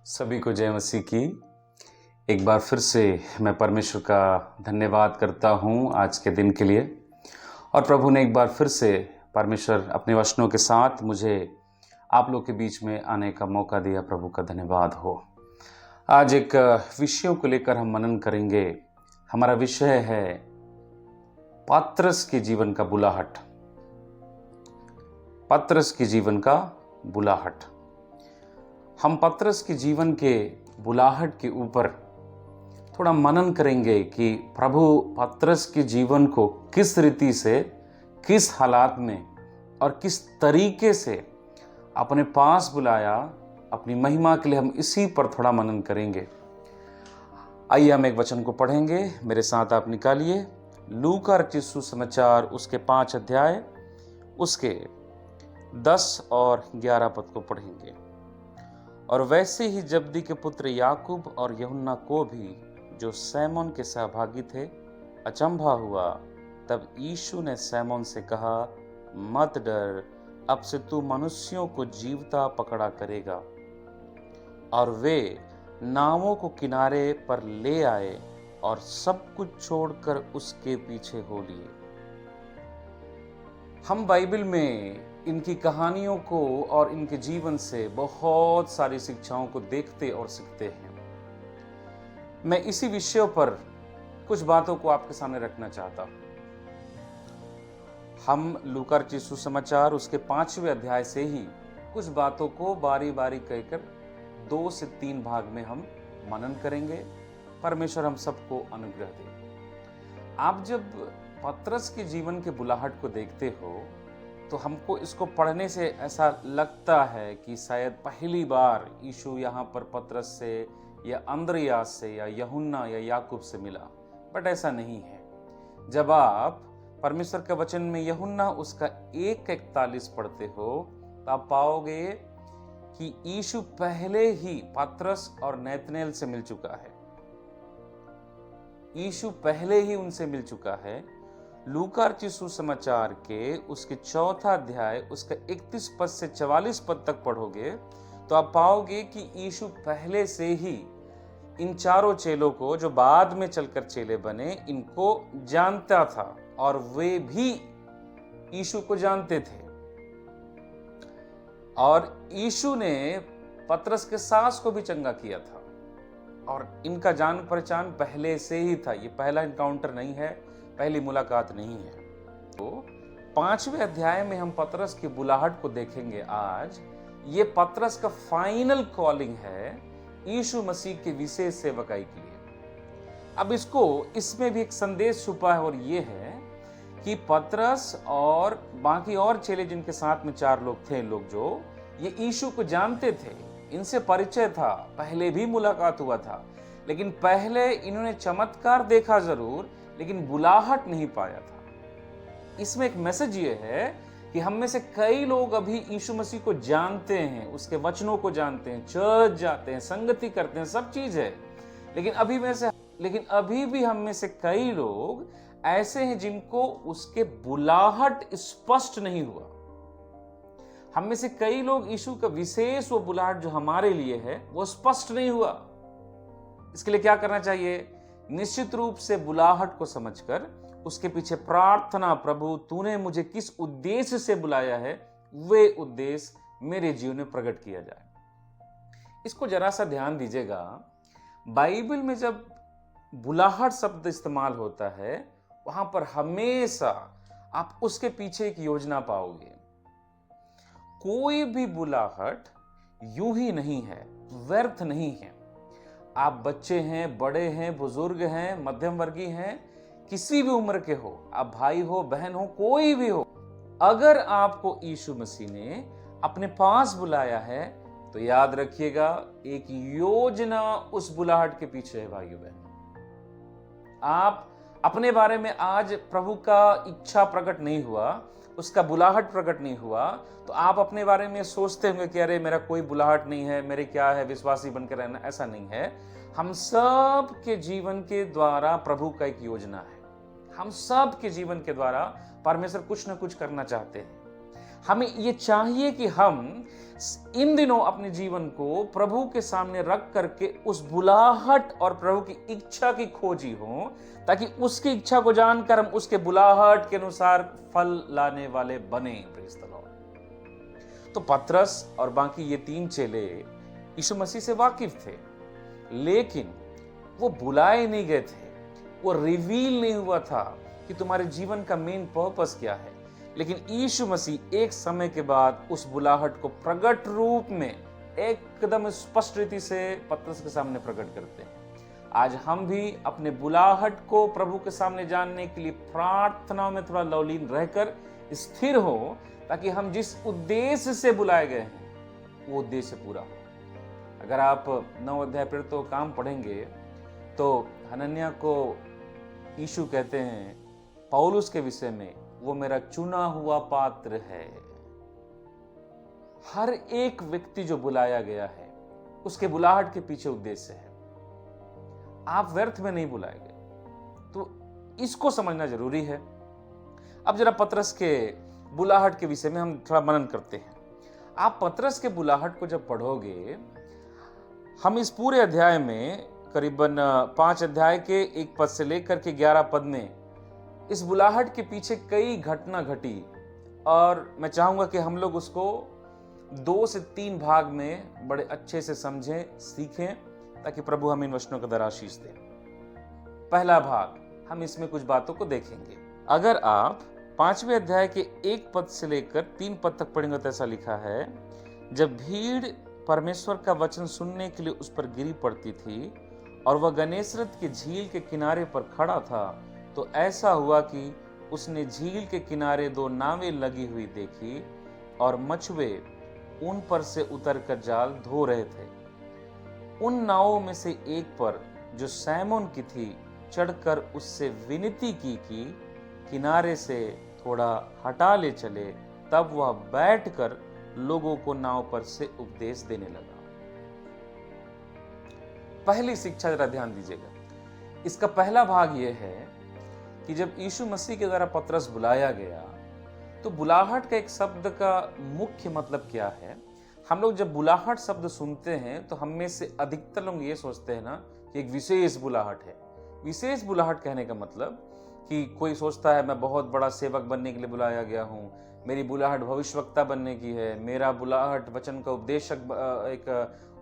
सभी को जय मसीह की। एक बार फिर से मैं परमेश्वर का धन्यवाद करता हूँ आज के दिन के लिए। और प्रभु ने एक बार फिर से परमेश्वर अपने वचनों के साथ मुझे आप लोग के बीच में आने का मौका दिया। प्रभु का धन्यवाद हो। आज एक विषयों को लेकर हम मनन करेंगे। हमारा विषय है पतरस के जीवन का बुलाहट। पतरस के जीवन का बुलाहट। हम पतरस के जीवन के बुलाहट के ऊपर थोड़ा मनन करेंगे कि प्रभु पतरस के जीवन को किस रीति से, किस हालात में और किस तरीके से अपने पास बुलाया। अपनी महिमा के लिए हम इसी पर थोड़ा मनन करेंगे। आइए हम एक वचन को पढ़ेंगे। मेरे साथ आप निकालिए लूका रचित सुसमाचार उसके 5 अध्याय उसके 10 और 11 पद को पढ़ेंगे। और वैसे ही जब्दी के पुत्र याकूब और यूहन्ना को भी, जो सैमोन के सहभागी थे, अचंभा हुआ। तब यीशु ने सैमोन से कहा, मत डर, अब से तू मनुष्यों को जीवता पकड़ा करेगा। और वे नावों को किनारे पर ले आए और सब कुछ छोड़कर उसके पीछे हो लिए। हम बाइबल में इनकी कहानियों को और इनके जीवन से बहुत सारी शिक्षाओं को देखते और सीखते हैं। मैं इसी विषयों पर कुछ बातों को आपके सामने रखना चाहता हूं। हम लूका रचित सुसमाचार उसके 5वें अध्याय से ही कुछ बातों को बारी बारी कहकर 2 से 3 भाग में हम मनन करेंगे। परमेश्वर हम सबको अनुग्रह दे। आप जब पतरस के जीवन के बुलाहट को देखते हो तो हमको इसको पढ़ने से ऐसा लगता है कि शायद पहली बार यीशु यहाँ पर पतरस से या अंद्रयास से या यूहन्ना या याकूब से मिला, बट ऐसा नहीं है। जब आप परमेश्वर के वचन में यूहन्ना उसका 1:41 पढ़ते हो तो आप पाओगे कि यीशु पहले ही पतरस और नतनएल से मिल चुका है। यीशु पहले ही उनसे मिल चुका है। लूका रचित सुसमाचार के उसके 4 अध्याय उसका 31 पद से 44 पद तक पढ़ोगे तो आप पाओगे कि यीशु पहले से ही इन चारों चेलों को, जो बाद में चलकर चेले बने, इनको जानता था और वे भी यीशु को जानते थे। और यीशु ने पतरस के सास को भी चंगा किया था और इनका जान पहचान पहले से ही था। ये पहला इनकाउंटर नहीं है, पहली मुलाकात नहीं है। तो 5वें अध्याय में हम पतरस की बुलाहट को देखेंगे। आज ये पतरस का फाइनल कॉलिंग है यीशु मसीह के विशेष सेवकाई के लिए। अब इसमें भी एक संदेश छुपा है और ये है कि पतरस और बाकी और चेले जिनके साथ में 4 लोग थे, लोग जो ये यीशु को जानते थे, इनसे परिचय था, पहले भी मुलाकात हुआ था, लेकिन पहले इन्होंने चमत्कार देखा जरूर, लेकिन बुलाहट नहीं पाया था। इसमें एक मैसेज ये है कि हम में से कई लोग अभी यीशु मसीह को जानते हैं, उसके वचनों को जानते हैं, चर्च जाते हैं, संगति करते हैं, सब चीज है, लेकिन अभी भी हम में से कई लोग ऐसे हैं जिनको उसके बुलाहट स्पष्ट नहीं हुआ। हम में से कई लोग यीशु का विशेष वो बुलाहट जो हमारे लिए है वो स्पष्ट नहीं हुआ। इसके लिए क्या करना चाहिए? निश्चित रूप से बुलाहट को समझकर उसके पीछे प्रार्थना, प्रभु तूने मुझे किस उद्देश्य से बुलाया है, वे उद्देश्य मेरे जीवन में प्रकट किया जाए। इसको जरा सा ध्यान दीजिएगा। बाइबल में जब बुलाहट शब्द इस्तेमाल होता है वहां पर हमेशा आप उसके पीछे एक योजना पाओगे। कोई भी बुलाहट यूं ही नहीं है, व्यर्थ नहीं है। आप बच्चे हैं, बड़े हैं, बुजुर्ग हैं, मध्यम वर्गीय हैं, किसी भी उम्र के हो, आप भाई हो, बहन हो, कोई भी हो, अगर आपको यीशु मसीह ने अपने पास बुलाया है तो याद रखिएगा एक योजना उस बुलाहट के पीछे है। भाइयों बहन, आप अपने बारे में आज प्रभु का इच्छा प्रकट नहीं हुआ, उसका बुलाहट प्रकट नहीं हुआ, तो आप अपने बारे में सोचते होंगे कि अरे मेरा कोई बुलाहट नहीं है, मेरे क्या है, विश्वासी बनकर रहना। ऐसा नहीं है। हम सब के जीवन के द्वारा प्रभु का एक योजना है। हम सब के जीवन के द्वारा परमेश्वर कुछ ना कुछ करना चाहते हैं। हमें ये चाहिए कि हम इन दिनों अपने जीवन को प्रभु के सामने रख करके उस बुलाहट और प्रभु की इच्छा की खोजी हो, ताकि उसकी इच्छा को जानकर हम उसके बुलाहट के अनुसार फल लाने वाले बने। Praise the Lord. तो पतरस और बाकी ये 3 चेले यीशु मसीह से वाकिफ थे, लेकिन वो बुलाए नहीं गए थे, वो रिवील नहीं हुआ था कि तुम्हारे जीवन का मेन पर्पस क्या है। लेकिन यीशु मसीह एक समय के बाद उस बुलाहट को प्रकट रूप में एकदम स्पष्ट रीति से पतरस के सामने प्रकट करते हैं। आज हम भी अपने बुलाहट को प्रभु के सामने जानने के लिए प्रार्थनाओं में थोड़ा लवलीन रहकर स्थिर हो, ताकि हम जिस उद्देश्य से बुलाए गए हैं वो उद्देश्य पूरा हो। अगर आप 9 अध्याय प्रेरितों का काम पढ़ेंगे तो हनन्याह को यीशु कहते हैं पौलुस के विषय में, वो मेरा चुना हुआ पात्र है। हर एक व्यक्ति जो बुलाया गया है उसके बुलाहट के पीछे उद्देश्य है। आप व्यर्थ में नहीं बुलाए गए, तो इसको समझना जरूरी है। अब जरा पतरस के बुलाहट के विषय में हम थोड़ा मनन करते हैं। आप पतरस के बुलाहट को जब पढ़ोगे, हम इस पूरे अध्याय में करीबन 5 अध्याय के 1 पद से लेकर के 11 पद में इस बुलाहट के पीछे कई घटना घटी, और मैं चाहूंगा कि हम लोग उसको 2 से 3 भाग में बड़े अच्छे से समझें, सीखें, ताकि प्रभु हमें इन वचनों का दर आशीष दे। पहला भाग, हम इसमें कुछ बातों को देखेंगे। अगर आप 5वें अध्याय के 1 पद से लेकर 3 पद तक पढ़ेंगे तो ऐसा लिखा है, जब भीड़ परमेश्वर का वचन सुनने के लिए उस पर गिरी पड़ती थी और वह गन्नेसरत की झील के किनारे पर खड़ा था, तो ऐसा हुआ कि उसने झील के किनारे 2 नावें लगी हुई देखी और मछुए उन पर से उतरकर जाल धो रहे थे। उन नावों में से एक पर, जो सैमोन की थी, चढ़कर उससे विनती की कि किनारे से थोड़ा हटा ले चले। तब वह बैठकर लोगों को नाव पर से उपदेश देने लगा। पहली शिक्षा जरा ध्यान दीजिएगा। इसका पहला भाग यह है कि जब यीशु मसीह के द्वारा पतरस बुलाया गया, तो बुलाहट का एक शब्द का मुख्य मतलब क्या है। हम लोग जब बुलाहट शब्द सुनते हैं तो हम में से अधिकतर लोग ये सोचते हैं ना कि एक विशेष बुलाहट है। विशेष बुलाहट कहने का मतलब कि कोई सोचता है मैं बहुत बड़ा सेवक बनने के लिए बुलाया गया हूँ, मेरी बुलाहट भविष्यवक्ता बनने की है, मेरा बुलाहट वचन का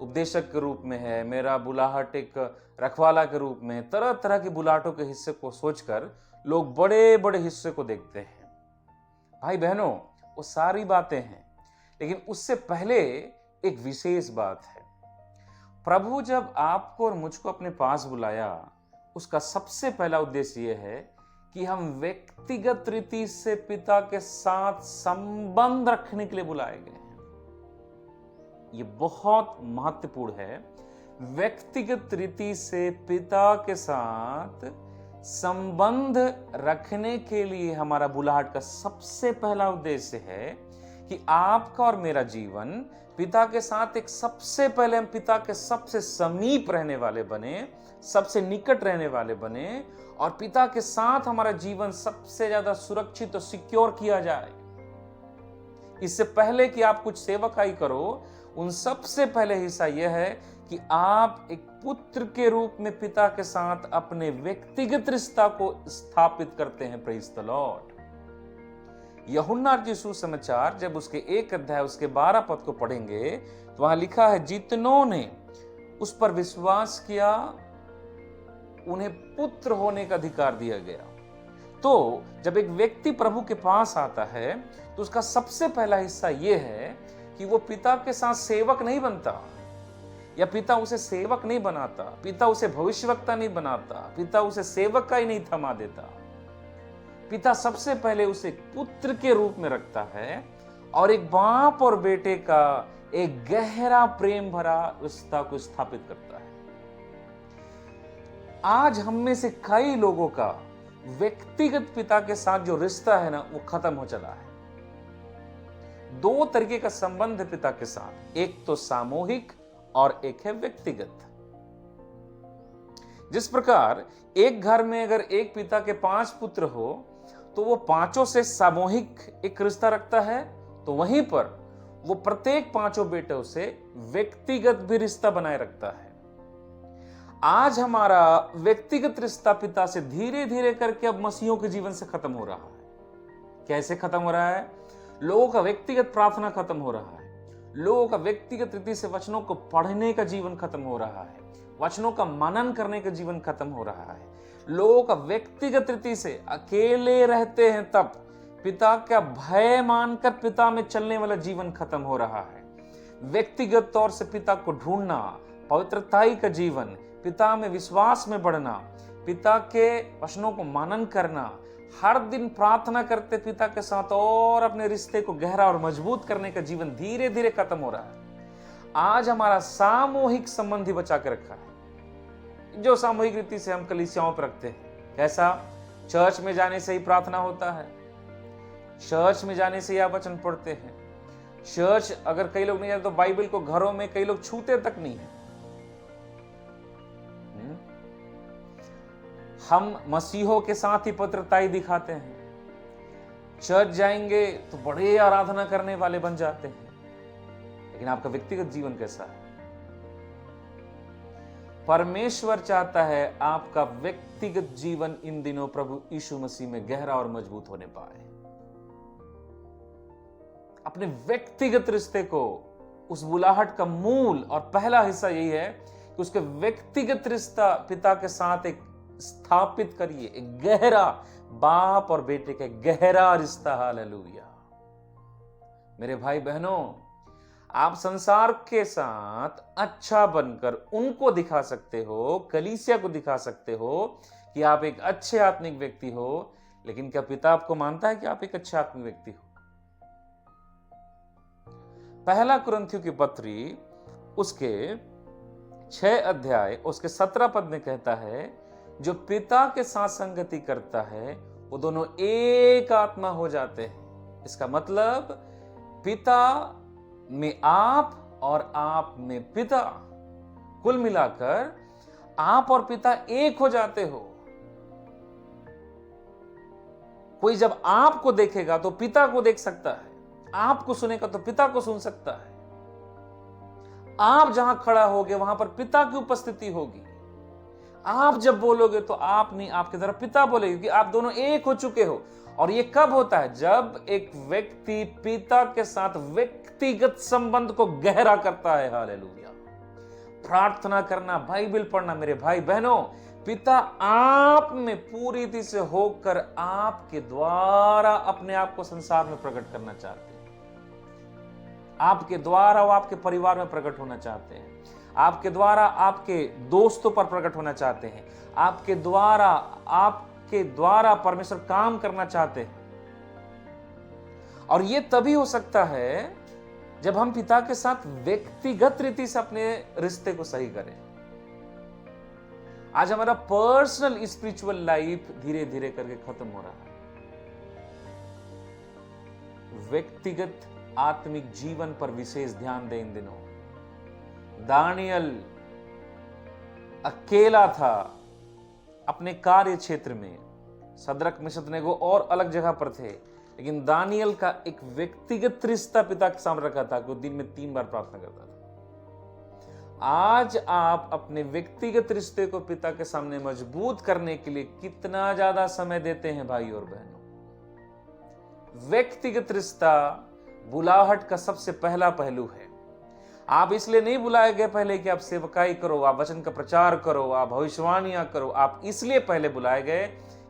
उपदेशक के रूप में है, मेरा बुलाहट एक रखवाला के रूप में। तरह तरह की बुलाहटों के हिस्से को सोचकर लोग बड़े बड़े हिस्से को देखते हैं। भाई बहनों, वो सारी बातें हैं, लेकिन उससे पहले एक विशेष बात है। प्रभु जब आपको और मुझको अपने पास बुलाया, उसका सबसे पहला उद्देश्य यह है कि हम व्यक्तिगत रीति से पिता के साथ संबंध रखने के लिए बुलाए गए हैं। ये बहुत महत्वपूर्ण है। व्यक्तिगत रीति से पिता के साथ संबंध रखने के लिए हमारा बुलाहट का सबसे पहला उद्देश्य है कि आपका और मेरा जीवन पिता के साथ एक सबसे पहले हम पिता के सबसे समीप रहने वाले बने, सबसे निकट रहने वाले बने, और पिता के साथ हमारा जीवन सबसे ज्यादा सुरक्षित और सिक्योर किया जाए। इससे पहले कि आप कुछ सेवकाई करो, उन सबसे पहले हिस्सा यह है कि आप एक पुत्र के रूप में पिता के साथ अपने व्यक्तिगत रिश्ता को स्थापित करते हैं। Praise the Lord. यूहन्ना रचित सुसमाचार जब उसके 1 अध्याय उसके 12 पद को पढ़ेंगे तो वहां लिखा है, जितनों ने उस पर विश्वास किया उन्हें पुत्र होने का अधिकार दिया गया। तो जब एक व्यक्ति प्रभु के पास आता है तो उसका सबसे पहला हिस्सा यह है कि वो पिता के साथ सेवक नहीं बनता, या पिता उसे सेवक नहीं बनाता, पिता उसे भविष्यवक्ता नहीं बनाता, पिता उसे सेवक का ही नहीं थमा देता। पिता सबसे पहले उसे पुत्र के रूप में रखता है और एक बाप और बेटे का एक गहरा प्रेम भरा रिश्ता को स्थापित करता है। आज हम में से कई लोगों का व्यक्तिगत पिता के साथ जो रिश्ता है ना, वो खत्म हो चला है। 2 तरीके का संबंध है पिता के साथ, एक तो सामूहिक और एक है व्यक्तिगत। जिस प्रकार एक घर में अगर एक पिता के 5 पुत्र हो तो वो 5 से सामूहिक एक रिश्ता रखता है, तो तो वहीं पर वो प्रत्येक पांचों बेटों से व्यक्तिगत भी रिश्ता बनाए रखता है। आज हमारा व्यक्तिगत रिश्ता पिता से धीरे धीरे करके अब मसीहों के जीवन से खत्म हो रहा है। कैसे खत्म हो रहा है? लोगों का व्यक्तिगत प्रार्थना खत्म हो रहा है, लोगों का व्यक्तिगत रीति से वचनों को पढ़ने का जीवन खत्म हो रहा है, वचनों का मनन करने का जीवन खत्म हो रहा है। लोगों का व्यक्तिगत रीति से अकेले रहते हैं तब पिता का भय मानकर पिता में चलने वाला जीवन खत्म हो रहा है। व्यक्तिगत तौर से पिता को ढूंढना, पवित्रताई का जीवन, पिता में विश्वास में बढ़ना, पिता के वचनों को मनन करना, हर दिन प्रार्थना करते पिता के साथ और अपने रिश्ते को गहरा और मजबूत करने का जीवन धीरे धीरे खत्म हो रहा है। आज हमारा सामूहिक संबंध ही बचा के रखा है, जो सामूहिक रीति से हम कलीसियाओं पर रखते हैं। कैसा? चर्च में जाने से ही प्रार्थना होता है, चर्च में जाने से ही आप वचन पढ़ते हैं। चर्च अगर कई लोग नहीं जाते तो बाइबल को घरों में कई लोग छूते तक नहीं है। हम मसीहों के साथ ही पवित्रताई दिखाते हैं, चर्च जाएंगे तो बड़े आराधना करने वाले बन जाते हैं, लेकिन आपका व्यक्तिगत जीवन कैसा है? परमेश्वर चाहता है आपका व्यक्तिगत जीवन इन दिनों प्रभु यीशु मसीह में गहरा और मजबूत होने पाए। अपने व्यक्तिगत रिश्ते को, उस बुलाहट का मूल और पहला हिस्सा यही है कि उसके व्यक्तिगत रिश्ता पिता के साथ एक स्थापित करिए, एक गहरा बाप और बेटे का गहरा रिश्ता। हालेलुया। मेरे भाई बहनों, आप संसार के साथ अच्छा बनकर उनको दिखा सकते हो, कलीसिया को दिखा सकते हो कि आप एक अच्छे आत्मिक व्यक्ति हो, लेकिन क्या पिता आपको मानता है कि आप एक अच्छे आत्मिक व्यक्ति हो? पहला कुरिन्थियों की पत्री उसके 6 अध्याय उसके 17 पद में कहता है, जो पिता के साथ संगति करता है वो दोनों एक आत्मा हो जाते हैं। इसका मतलब पिता में आप और आप में पिता, कुल मिलाकर आप और पिता एक हो जाते हो। कोई जब आपको देखेगा तो पिता को देख सकता है, आपको सुनेगा तो पिता को सुन सकता है। आप जहां खड़ा होगे वहां पर पिता की उपस्थिति होगी। आप जब बोलोगे तो आप नहीं, आपकी तरफ पिता बोलेगा, क्योंकि आप दोनों एक हो चुके हो। और ये कब होता है? जब एक व्यक्ति पिता के साथ व्यक्तिगत संबंध को गहरा करता है। हालेलुया। प्रार्थना करना, बाइबल पढ़ना, मेरे भाई बहनों, पिता आप में पूरी रीति से होकर आपके द्वारा अपने आप को संसार में प्रकट करना चाहते हैं। आपके द्वारा वो आपके परिवार में प्रकट होना चाहते हैं, आपके द्वारा आपके दोस्तों पर प्रकट होना चाहते हैं, आपके द्वारा परमेश्वर काम करना चाहते हैं। और ये तभी हो सकता है जब हम पिता के साथ व्यक्तिगत रीति से अपने रिश्ते को सही करें। आज हमारा पर्सनल स्पिरिचुअल लाइफ धीरे धीरे करके खत्म हो रहा है। व्यक्तिगत आत्मिक जीवन पर विशेष ध्यान दें इन दिनों। दानियल अकेला था अपने कार्य क्षेत्र में, सदरक मिशक नेगो और अलग जगह पर थे, लेकिन दानियल का एक व्यक्तिगत रिश्ता पिता के सामने रखा था कि वो दिन में 3 बार प्रार्थना करता था। आज आप अपने व्यक्तिगत रिश्ते को पिता के सामने मजबूत करने के लिए कितना ज्यादा समय देते हैं भाई और बहनों? व्यक्तिगत रिश्ता बुलाहट का सबसे पहला पहलू है। आप इसलिए नहीं बुलाए गए पहले कि आप सेवकाई करो, आप वचन का प्रचार करो, आप भविष्यवाणियां करो। आप इसलिए पहले बुलाए गए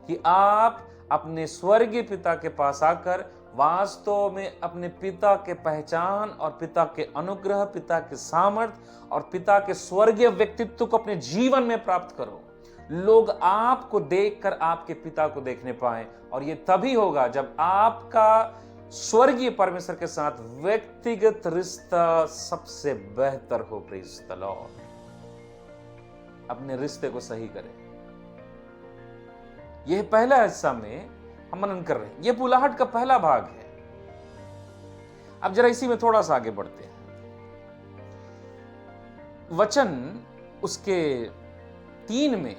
कि आप अपने स्वर्गीय पिता के पास आकर वास्तव में अपने पिता के पहचान और पिता के अनुग्रह, पिता के सामर्थ्य और पिता के स्वर्गीय व्यक्तित्व को अपने जीवन में प्राप्त करो। लोग आपको देखकर आपके पिता को देखने पाए, और ये तभी होगा जब आपका स्वर्गीय परमेश्वर के साथ व्यक्तिगत रिश्ता सबसे बेहतर हो। Praise the Lord. अपने रिश्ते को सही करें। यह पहला हिस्सा में हम मनन कर रहे हैं, यह बुलाहट का पहला भाग है। अब जरा इसी में थोड़ा सा आगे बढ़ते हैं। वचन उसके 3 में,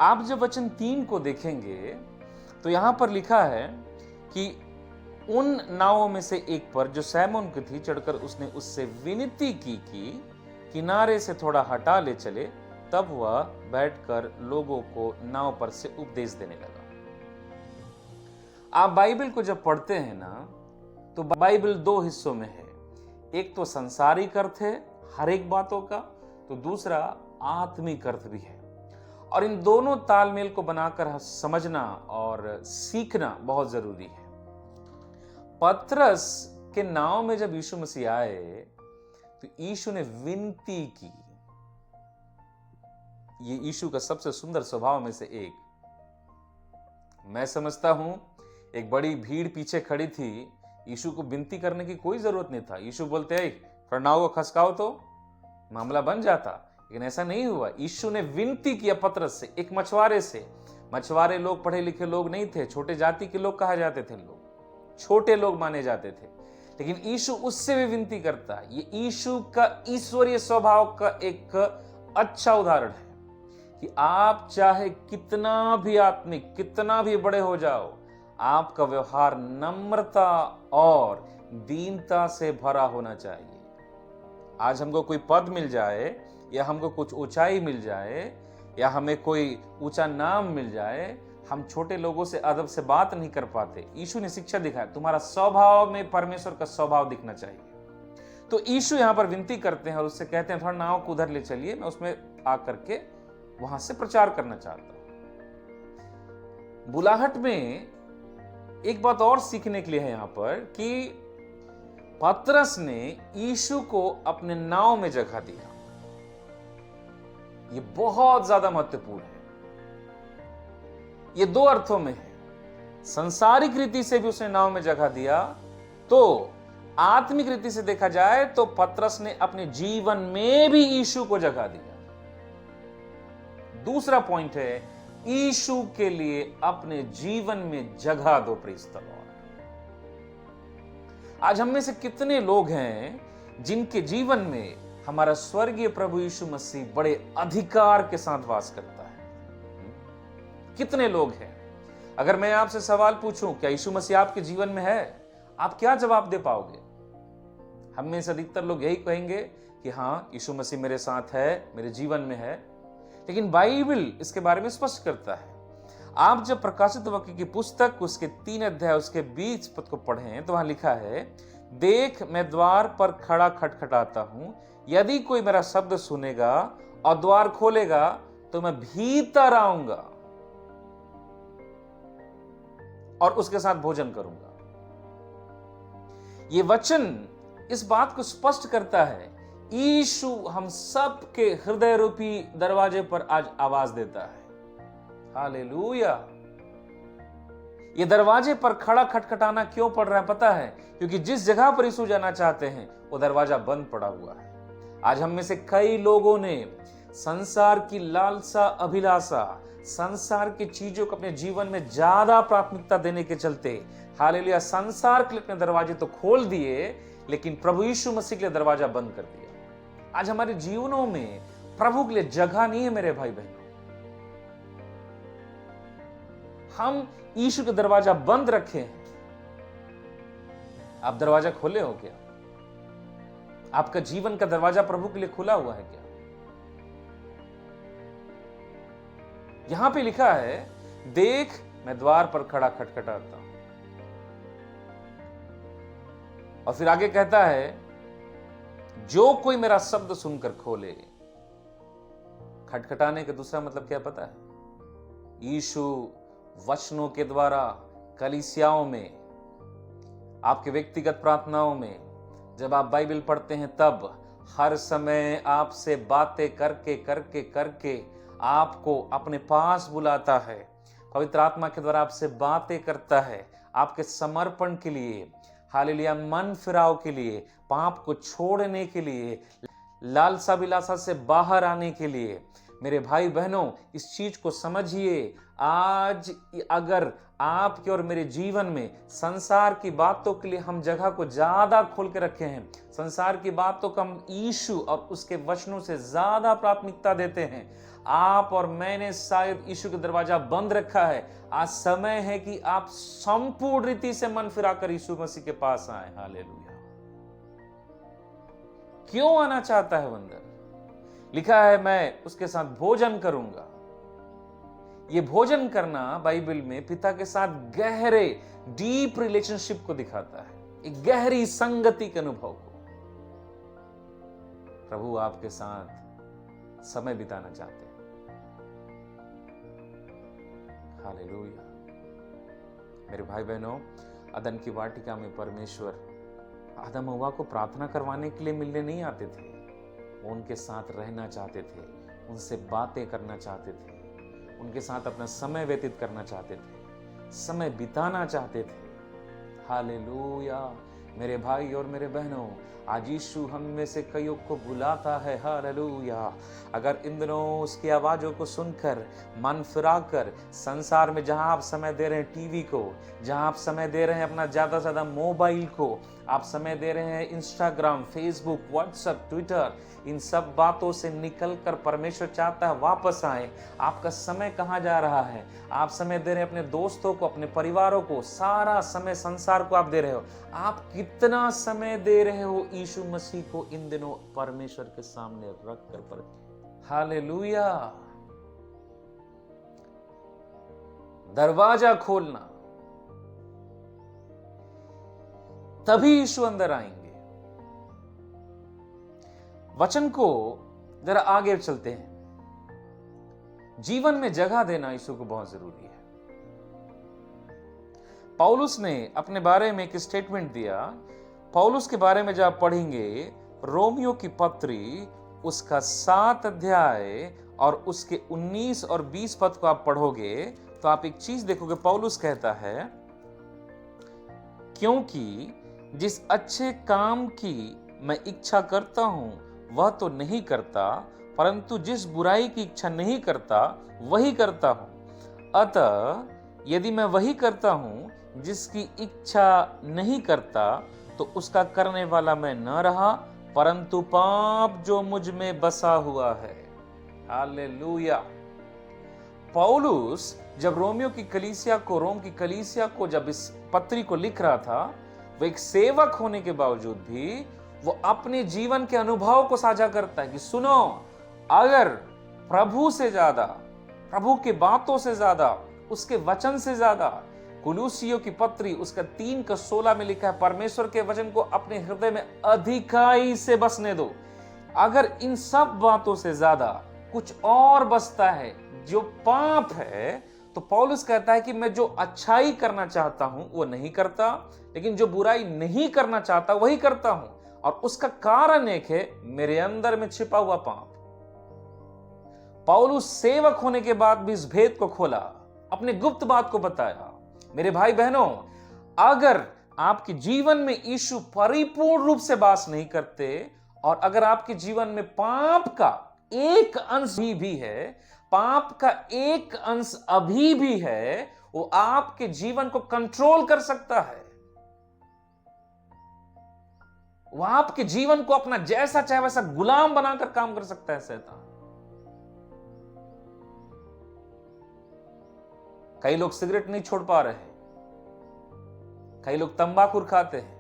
आप जब वचन 3 को देखेंगे तो यहां पर लिखा है कि उन नावों में से एक पर जो सैमोन की थी चढ़कर उसने उससे विनती की कि किनारे से थोड़ा हटा ले चले। तब वह बैठकर लोगों को नाव पर से उपदेश देने लगा। आप बाइबल को जब पढ़ते हैं ना, तो बाइबल दो हिस्सों में है। एक तो संसारिक अर्थ है हर एक बातों का, तो दूसरा आत्मिक अर्थ भी है। और इन दोनों तालमेल को बनाकर समझना और सीखना बहुत जरूरी है। पतरस के नाव में जब यीशु मसीह आए तो यीशु ने विनती की। ये यीशु का सबसे सुंदर स्वभाव में से एक। मैं समझता हूं एक बड़ी भीड़ पीछे खड़ी थी, यीशु को विनती करने की कोई जरूरत नहीं था। यीशु बोलते हैं थोड़ा नाव को खसकाओ तो मामला बन जाता, लेकिन ऐसा नहीं हुआ। यीशु ने विनती किया पतरस से, एक मछुआरे से। मछुआरे लोग पढ़े लिखे लोग नहीं थे, छोटे जाति के लोग कहा जाते थे, लोग छोटे लोग माने जाते थे, लेकिन यीशु उससे भी विनती करता है। ये यीशु का ईश्वरीय स्वभाव का एक अच्छा उदाहरण है कि आप चाहे कितना भी आत्मिक, कितना भी बड़े हो जाओ, आपका व्यवहार नम्रता और दीनता से भरा होना चाहिए। आज हमको कोई पद मिल जाए या हमको कुछ ऊंचाई मिल जाए या हमें कोई ऊंचा नाम मिल जाए, हम छोटे लोगों से अदब से बात नहीं कर पाते। यीशु ने शिक्षा दिखाया, तुम्हारा स्वभाव में परमेश्वर का स्वभाव दिखना चाहिए। तो यीशु यहां पर विनती करते हैं और उससे कहते हैं थोड़ा नाव को उधर ले चलिए, मैं उसमें आकर के वहां से प्रचार करना चाहता हूं। बुलाहट में एक बात और सीखने के लिए है यहां पर कि पतरस ने यीशु को अपने नाव में जगह दिया। ये बहुत ज्यादा महत्वपूर्ण है। ये दो अर्थों में है। संसारिक रीति से भी उसने नाव में जगह दिया, तो आत्मिक रीति से देखा जाए तो पतरस ने अपने जीवन में भी यीशु को जगह दिया। दूसरा पॉइंट है, यीशु के लिए अपने जीवन में जगह दो। Praise the Lord. आज हम में से कितने लोग हैं जिनके जीवन में हमारा स्वर्गीय प्रभु यीशु मसीह बड़े अधिकार के साथ वास करता है? कितने लोग हैं? अगर मैं आपसे सवाल पूछूं क्या यीशु मसीह आपके जीवन में है, आप क्या जवाब दे पाओगे? हम में से अधिकतर लोग यही कहेंगे कि हां, यीशु मसीह मेरे साथ है, मेरे जीवन में है। लेकिन बाइबल इसके बारे में स्पष्ट करता है। आप जब प्रकाशित वाक्य की पुस्तक उसके 3 अध्याय उसके 20 पद को पढ़ें तो वहां लिखा है, देख मैं द्वार पर खड़ा खटखटाता हूं, यदि कोई मेरा शब्द सुनेगा और द्वार खोलेगा तो मैं भीतर आऊंगा और उसके साथ भोजन करूंगा। यह वचन इस बात को स्पष्ट करता है, यीशु हम सब के हृदय रूपी दरवाजे पर आज आवाज देता है। हालेलुया। ये दरवाजे पर खड़ा खटखटाना क्यों पड़ रहा है पता है? क्योंकि जिस जगह पर यीशु जाना चाहते हैं वो दरवाजा बंद पड़ा हुआ है। आज हम में से कई लोगों ने संसार की लालसा, अभिलाषा, संसार की चीजों को अपने जीवन में ज्यादा प्राथमिकता देने के चलते हालेलुया संसार के लिए अपने दरवाजे तो खोल दिए, लेकिन प्रभु यीशु मसीह के लिए दरवाजा बंद कर दिया। आज हमारे जीवनों में प्रभु के लिए जगह नहीं है मेरे भाई बहनों। हम यीशु का दरवाजा बंद रखे हैं। आप दरवाजा खोले हो क्या? आपका जीवन का दरवाजा प्रभु के लिए खुला हुआ है क्या? यहां पे लिखा है, देख मैं द्वार पर खड़ा खटखटाता हूं। और फिर आगे कहता है, जो कोई मेरा शब्द सुनकर खोले। खटखटाने का दूसरा मतलब क्या पता है? यीशु वचनों के द्वारा कलीसियाओं में, आपके व्यक्तिगत प्रार्थनाओं में, जब आप बाइबल पढ़ते हैं तब हर समय आपसे बातें करके करके करके आपको अपने पास बुलाता है। पवित्र आत्मा के द्वारा आपसे बातें करता है, आपके समर्पण के लिए, हालेलुया मन फिराव के लिए, पाप को छोड़ने के लिए, लालसा विलासा से बाहर आने के लिए, मेरे भाई बहनों, इस चीज को समझिए। आज अगर आपके और मेरे जीवन में संसार की बातों के लिए हम जगह को ज्यादा खोल के रखे हैं, संसार की बातों को हम यीशु और उसके वचनों से ज्यादा प्राथमिकता देते हैं, आप और मैंने शायद यीशु का दरवाजा बंद रखा है। आज समय है कि आप संपूर्ण रीति से मन फिराकर यीशु मसीह के पास आए। हालेलुया। क्यों आना चाहता है बंदर? लिखा है मैं उसके साथ भोजन करूंगा। ये भोजन करना बाइबल में पिता के साथ गहरे डीप रिलेशनशिप को दिखाता है, एक गहरी संगति के अनुभव को। प्रभु आपके साथ समय बिताना चाहते हैं। हालेलुया। मेरे भाई बहनों, अदन की वाटिका में परमेश्वर आदम हव्वा को प्रार्थना करवाने के लिए मिलने नहीं आते थे। वो उनके साथ रहना चाहते थे, उनसे बातें करना चाहते थे, उनके साथ अपना समय व्यतीत करना चाहते थे, समय बिताना चाहते थे। हालेलुया। मेरे भाई और मेरे बहनों, आज यीशु हम में से कईयों को बुलाता है। हालेलुया। अगर इन दिनों उसकी आवाज़ों को सुनकर मन फिराकर संसार में जहां आप समय दे रहे हैं टीवी को, जहां आप समय दे रहे हैं अपना ज़्यादा से ज़्यादा मोबाइल को, आप समय दे रहे हैं इंस्टाग्राम, फेसबुक, व्हाट्सएप, ट्विटर, इन सब बातों से निकलकर परमेश्वर चाहता है वापस आए। आपका समय कहाँ जा रहा है? आप समय दे रहे हैं अपने दोस्तों को, अपने परिवारों को, सारा समय संसार को आप दे रहे हो। आप कितना समय दे रहे हो यीशु मसीह को इन दिनों परमेश्वर के सामने रख कर पर? हालेलुया। दरवाजा खोलना, तभी यीशु अंदर आएंगे। वचन को जरा आगे चलते हैं। जीवन में जगह देना यीशु को बहुत जरूरी है। पौलुस ने अपने बारे में एक स्टेटमेंट दिया। पौलुस के बारे में जब आप पढ़ेंगे रोमियो की पत्री उसका 7 अध्याय और उसके 19 और 20 पद को आप पढ़ोगे तो आप एक चीज देखोगे। पौलुस कहता है, क्योंकि जिस अच्छे काम की मैं इच्छा करता हूं वह तो नहीं करता, परंतु जिस बुराई की इच्छा नहीं करता वही करता हूं। अतः यदि मैं वही करता हूं जिसकी इच्छा नहीं करता, तो उसका करने वाला मैं न रहा, परंतु पाप जो मुझ में बसा हुआ है। हालेलुया। पौलुस जब रोम की कलीसिया को जब इस पत्री को लिख रहा था, वो एक सेवक होने के बावजूद भी वो अपने जीवन के अनुभव को साझा करता है कि सुनो, अगर प्रभु से ज्यादा, प्रभु की बातों से ज्यादा, उसके वचन से ज्यादा, कुलूसियों की पत्री उसका 3:16 में लिखा है, परमेश्वर के वचन को अपने हृदय में अधिकाई से बसने दो। अगर इन सब बातों से ज्यादा कुछ और बसता है जो पाप है, तो पौलुस कहता है कि मैं जो अच्छाई करना चाहता हूं वो नहीं करता, लेकिन जो बुराई नहीं करना चाहता वही करता हूं। और उसका कारण एक है, मेरे अंदर में छिपा हुआ पाप। पौलुस सेवक होने के बाद भी इस भेद को खोला, अपने गुप्त बात को बताया। मेरे भाई बहनों, अगर आपके जीवन में यीशु परिपूर्ण रूप से वास नहीं करते और अगर आपके जीवन में पाप का एक अंश भी है, पाप का एक अंश अभी भी है, वो आपके जीवन को कंट्रोल कर सकता है। वो आपके जीवन को अपना जैसा चाहे वैसा गुलाम बनाकर काम कर सकता है शैतान। कई लोग सिगरेट नहीं छोड़ पा रहे, कई लोग तंबाकू खाते हैं,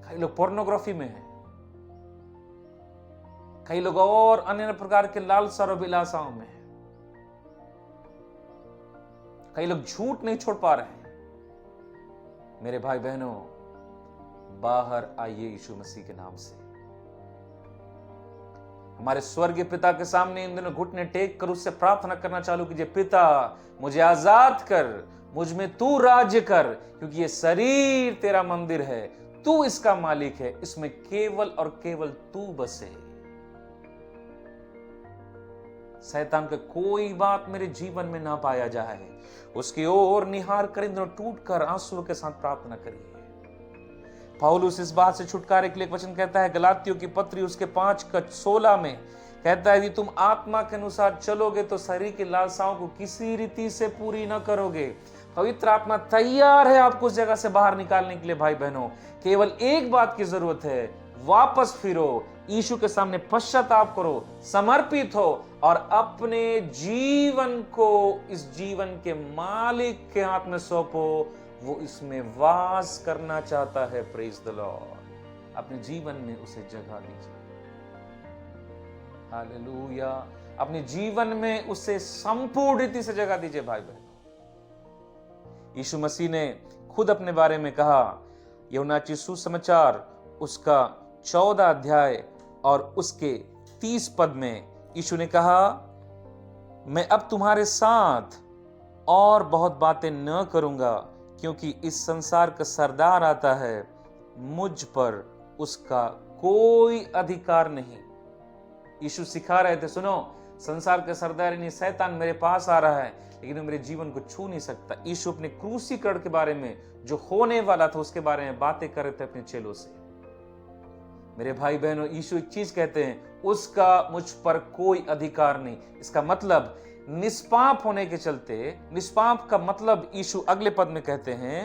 कई लोग पोर्नोग्राफी में हैं, कई लोग और अन्य प्रकार के लालसा और अभिलाषाओं में हैं, कई लोग झूठ नहीं छोड़ पा रहे। मेरे भाई बहनों, बाहर आइए यीशु मसीह के नाम से। हमारे स्वर्गीय पिता के सामने इन दिनों घुटने टेक कर उससे प्रार्थना करना चालू कीजिए, पिता मुझे आजाद कर, मुझ में तू राज्य कर, क्योंकि ये शरीर तेरा मंदिर है, तू इसका मालिक है, इसमें केवल और केवल तू बसे। शैतान का कोई बात मेरे जीवन में ना पाया जाए, उसकी ओर निहार कर इन दिनों टूट कर आंसुओं के साथ प्रार्थना करिए। पौलुस इस बात से छुटकारे के लिए वचन कहता है, गलातियों की पत्री उसके 5:16 में, कहता है कि तुम आत्मा के अनुसार चलोगे तो शरीर की लालसाओं को किसी रीति से पूरी न करोगे। पवित्र आत्मा तैयार है आपको उस जगह से बाहर निकालने के लिए भाई बहनों। केवल एक बात की जरूरत है, वापस फिरो, यीशु के सामने पश्चाताप करो, समर्पित हो और अपने जीवन को इस जीवन के मालिक के हाथ में सौंपो। वो इसमें वास करना चाहता है। Praise the Lord. अपने जीवन में उसे जगह दीजिए। हालेलुया। अपने जीवन में उसे संपूर्ण रीति से जगह दीजिए भाई बहन। यीशु मसीह ने खुद अपने बारे में कहा, यूहन्ना सुसमाचार उसका 14 अध्याय और उसके 30 पद में यीशु ने कहा, मैं अब तुम्हारे साथ और बहुत बातें न करूंगा, क्योंकि इस संसार का सरदार आता है, मुझ पर उसका कोई अधिकार नहीं। यीशु सिखा रहे थे, सुनो, संसार का सरदार यानी शैतान मेरे पास आ रहा है, लेकिन वो मेरे जीवन को छू नहीं सकता। यीशु अपने क्रूसीकरण के बारे में, जो होने वाला था उसके बारे में बातें कर रहे थे अपने चेलों से। मेरे भाई बहनों, यीशु एक चीज कहते हैं, उसका मुझ पर कोई अधिकार नहीं। इसका मतलब निष्पाप होने के चलते, निष्पाप का मतलब यीशु अगले पद में कहते हैं,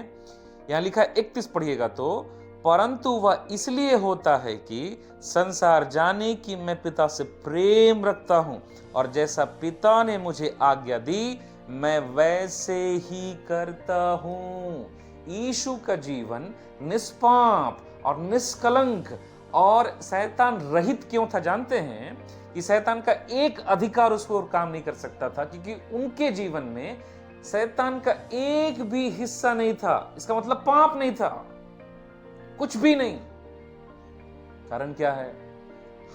यहां लिखा है 31 पढ़िएगा तो, परंतु वह इसलिए होता है कि संसार जाने कि मैं पिता से प्रेम रखता हूं, और जैसा पिता ने मुझे आज्ञा दी मैं वैसे ही करता हूं। यीशु का जीवन निष्पाप और निष्कलंक और शैतान रहित क्यों था जानते हैं? कि शैतान का एक अधिकार उस पर काम नहीं कर सकता था, क्योंकि उनके जीवन में शैतान का एक भी हिस्सा नहीं था। इसका मतलब पाप नहीं था, कुछ भी नहीं। कारण क्या है?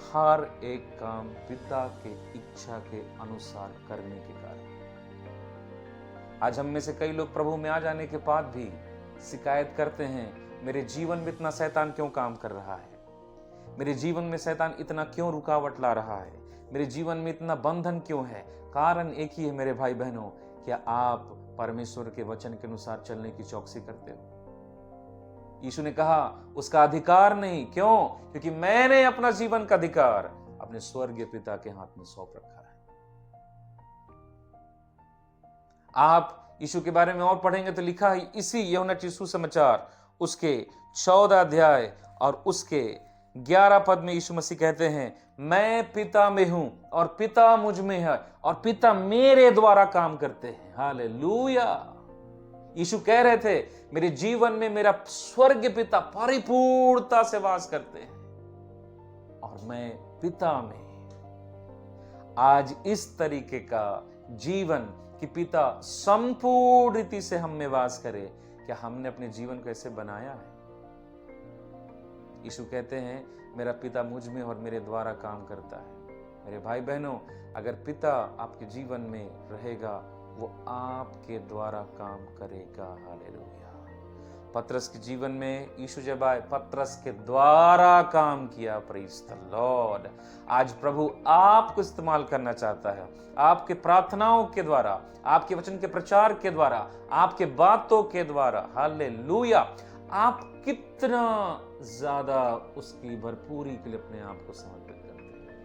हर एक काम पिता के इच्छा के अनुसार करने के कारण। आज हम में से कई लोग प्रभु में आ जाने के बाद भी शिकायत करते हैं, मेरे जीवन में इतना शैतान क्यों काम कर रहा है, मेरे जीवन में शैतान इतना क्यों रुकावट ला रहा है, मेरे जीवन में इतना बंधन क्यों है। कारण एक ही है मेरे भाई बहनों, क्या आप परमेश्वर के वचन के अनुसार चलने की चौकसी करते हो? यीशु ने कहा उसका अधिकार नहीं। क्यों? क्योंकि मैंने अपना जीवन का अधिकार अपने स्वर्गीय पिता के हाथ में सौंप रखा है। आप यीशु के बारे में और पढ़ेंगे तो लिखा है इसी यूहन्ना सुसमाचार उसके 14 अध्याय और उसके 11 पद में यीशु मसीह कहते हैं, मैं पिता में हूं और पिता मुझ में है और पिता मेरे द्वारा काम करते हैं। हालेलुया। यीशु कह रहे थे, मेरे जीवन में मेरा स्वर्गीय पिता परिपूर्णता से वास करते हैं और मैं पिता में। आज इस तरीके का जीवन कि पिता संपूर्ण रीति से हम में वास करे, क्या हमने अपने जीवन को ऐसे बनाया है? यीशु कहते हैं, मेरा पिता मुझ में और मेरे द्वारा काम करता है। मेरे भाई बहनों, अगर पिता आपके जीवन में रहेगा, वो आपके द्वारा काम करेगा। हालेलुया। पतरस के जीवन में यीशु जब आए, पतरस के द्वारा काम किया। Praise the Lord. आज प्रभु आपको इस्तेमाल करना चाहता है, आपके प्रार्थनाओं के द्वारा, आपके वचन के प्रचार के द्वारा, आपके बातों के द्वारा। हालेलुया। आप कितना ज्यादा उसकी भरपूरी के लिए अपने आप को समर्पित करते हैं।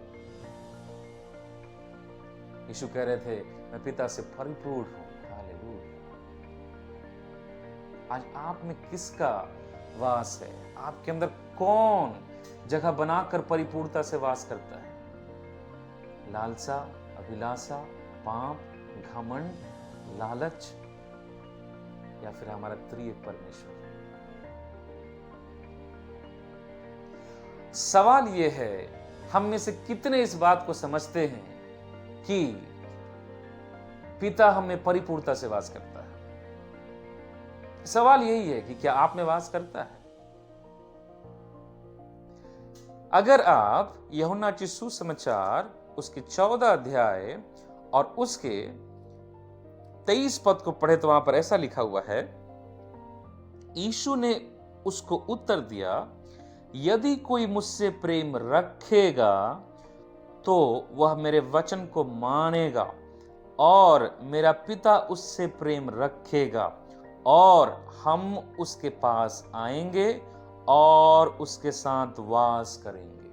यीशु कह रहे थे, मैं पिता से परिपूर्ण हूं। हालेलुया। आज आप में किसका वास है? आपके अंदर कौन जगह बनाकर परिपूर्णता से वास करता है? लालसा, अभिलाषा, पाप, घमंड, लालच, या फिर हमारा त्रिएक परमेश्वर? सवाल यह है, हम में से कितने इस बात को समझते हैं कि पिता हमें परिपूर्णता से वास करता है? सवाल यही है कि क्या आप में वास करता है? अगर आप यूहन्ना सुसमाचार उसके 14 अध्याय और उसके 23 पद को पढ़े तो वहां पर ऐसा लिखा हुआ है, यीशु ने उसको उत्तर दिया, यदि कोई मुझसे प्रेम रखेगा तो वह मेरे वचन को मानेगा और मेरा पिता उससे प्रेम रखेगा और हम उसके पास आएंगे और उसके साथ वास करेंगे।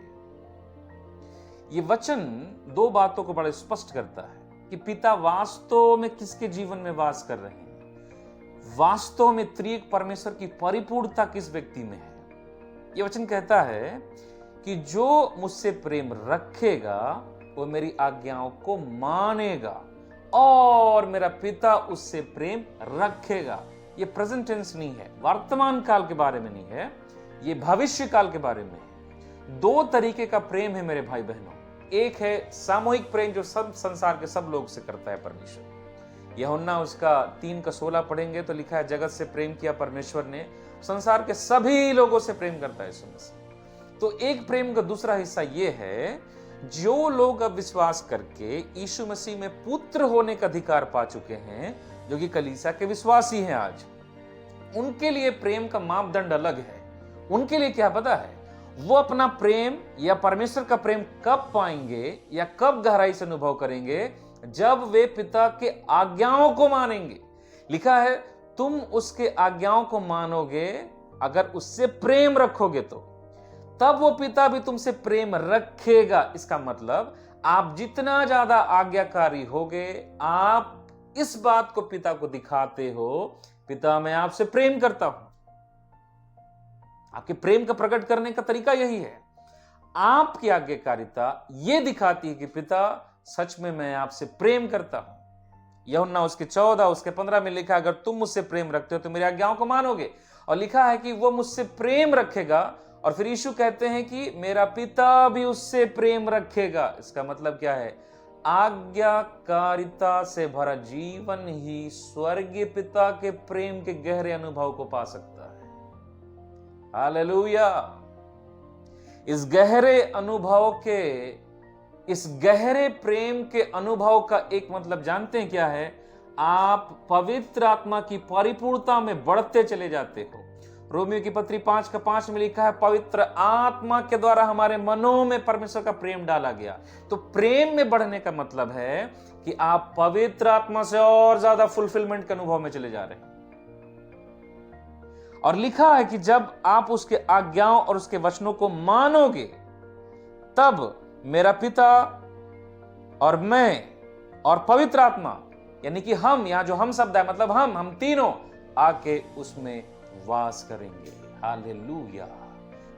ये वचन दो बातों को बड़ा स्पष्ट करता है कि पिता वास्तव में किसके जीवन में वास कर रहे हैं, वास्तव में त्रिएक परमेश्वर की परिपूर्णता किस व्यक्ति में है। ये वचन कहता है कि जो मुझसे प्रेम रखेगा वो मेरी आज्ञाओं को मानेगा और मेरा पिता उससे प्रेम रखेगा। ये प्रेजेंट टेंस नहीं है, वर्तमान काल के बारे में नहीं है, ये भविष्य काल के बारे में है। दो तरीके का प्रेम है मेरे भाई बहनों। एक है सामूहिक प्रेम जो सब संसार के सब लोग से करता है परमेश्वर। यूहन्ना उसका 3:16 पढ़ेंगे तो लिखा है, जगत से प्रेम किया परमेश्वर ने, संसार के सभी लोगों से प्रेम करता है यीशु मसीह। तो एक प्रेम का दूसरा हिस्सा ये है, जो लोग अब विश्वास करके यीशु मसीह में पुत्र होने का अधिकार पा चुके हैं, जो कि कलीसिया के विश्वासी हैं आज, उनके लिए प्रेम का मापदंड अलग है। उनके लिए क्या पता है, वो अपना प्रेम या परमेश्वर का प्रेम कब पाएंगे या कब गहराई से अनुभव करेंगे, जब वे पिता के आज्ञाओं को मानेंगे। लिखा है, तुम उसके आज्ञाओं को मानोगे अगर उससे प्रेम रखोगे तो, तब वो पिता भी तुमसे प्रेम रखेगा। इसका मतलब आप जितना ज्यादा आज्ञाकारी होगे, आप इस बात को पिता को दिखाते हो, पिता मैं आपसे प्रेम करता हूं। आपके प्रेम का प्रकट करने का तरीका यही है। आपकी आज्ञाकारिता यह दिखाती है कि पिता सच में मैं आपसे प्रेम करता हूं। यूहन्ना उसके 14 उसके 15 में लिखा है, अगर तुम मुझसे प्रेम रखते हो तो मेरी आज्ञाओं को मानोगे। और लिखा है कि वो मुझसे प्रेम रखेगा। और फिर यीशु कहते हैं कि मेरा पिता भी उससे प्रेम रखेगा। इसका मतलब क्या है, आज्ञाकारिता से भरा जीवन ही स्वर्गीय पिता के प्रेम के गहरे अनुभव को पा सकता है। हालेलुया। इस गहरे अनुभव के, इस गहरे प्रेम के अनुभव का एक मतलब जानते हैं क्या है, आप पवित्र आत्मा की परिपूर्णता में बढ़ते चले जाते हो। रोमियो की पत्री 5:5 में लिखा है, पवित्र आत्मा के द्वारा हमारे मनों में परमेश्वर का प्रेम डाला गया। तो प्रेम में बढ़ने का मतलब है कि आप पवित्र आत्मा से और ज्यादा फुलफिलमेंट के अनुभव में चले जा रहे हैं। और लिखा है कि जब आप उसके आज्ञाओं और उसके वचनों को मानोगे, तब मेरा पिता और मैं और पवित्र आत्मा, यानी कि हम, यहां जो हम शब्द है मतलब हम तीनों आके उसमें वास करेंगे। हालेलुया।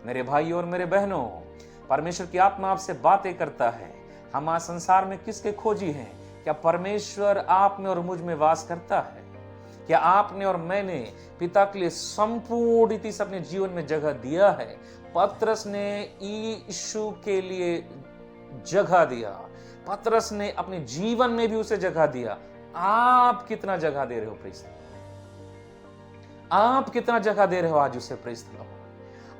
मेरे भाई और मेरे बहनों, परमेश्वर की आत्मा आपसे बातें करता है। हम आज संसार में किसके खोजी हैं? क्या परमेश्वर आप में और मुझ में वास करता है? क्या आपने और मैंने पिता के लिए संपूर्ण रीति से अपने जीवन में जगह दिया है? पतरस ने यीशु के लिए जगह दिया, पतरस ने अपने जीवन में भी उसे जगह दिया। आप कितना जगह दे रहे हो? Praise the Lord. आप कितना जगह दे रहे हो आज उसे? Praise the Lord.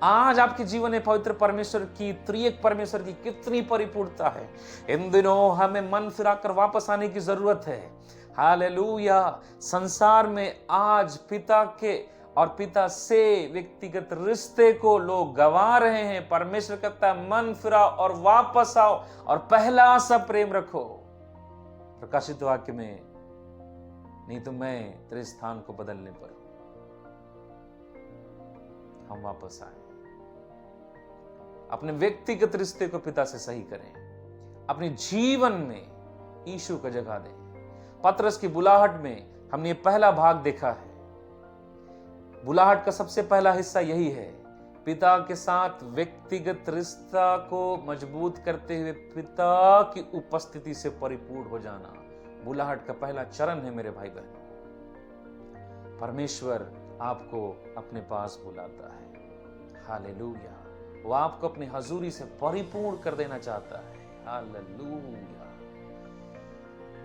आज आपके जीवन में पवित्र परमेश्वर की, त्रिएक परमेश्वर की कितनी परिपूर्णता है। इन दिनों हमें मन फिराकर वापस आने की जरूरत है। हालेलुया। संसार में आज पिता के और पिता से व्यक्तिगत रिश्ते को लोग गंवा रहे हैं। परमेश्वर कहता है, मन फिराओ और वापस आओ और पहला सा प्रेम रखो। प्रकाशित वाक्य में, नहीं तो मैं तेरे स्थान को बदलने पर हम वापस आए। अपने व्यक्तिगत रिश्ते को पिता से सही करें, अपने जीवन में यीशु को जगह दें। पतरस की बुलाहट में हमने ये पहला भाग देखा है। बुलाहट का सबसे पहला हिस्सा यही है, पिता के साथ व्यक्तिगत रिश्ता को मजबूत करते हुए पिता की उपस्थिति से परिपूर्ण हो जाना। बुलाहट का पहला चरण है मेरे भाई बहन। परमेश्वर आपको अपने पास बुलाता है। हालेलुया। वो आपको अपनी हजूरी से परिपूर्ण कर देना चाहता है। हालेलुया।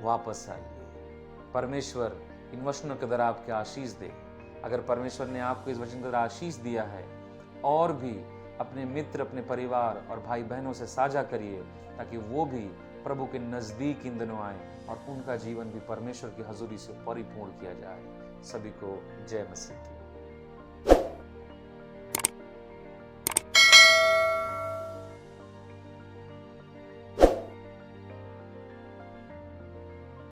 वापस आइए। परमेश्वर इन वचनों के द्वारा आपके आशीष दे। अगर परमेश्वर ने आपको इस वचन के द्वारा आशीष दिया है, और भी अपने मित्र, अपने परिवार और भाई बहनों से साझा करिए, ताकि वो भी प्रभु के नजदीक इन दिनों आए और उनका जीवन भी परमेश्वर की हजूरी से परिपूर्ण किया जाए। सभी को जय मसीह।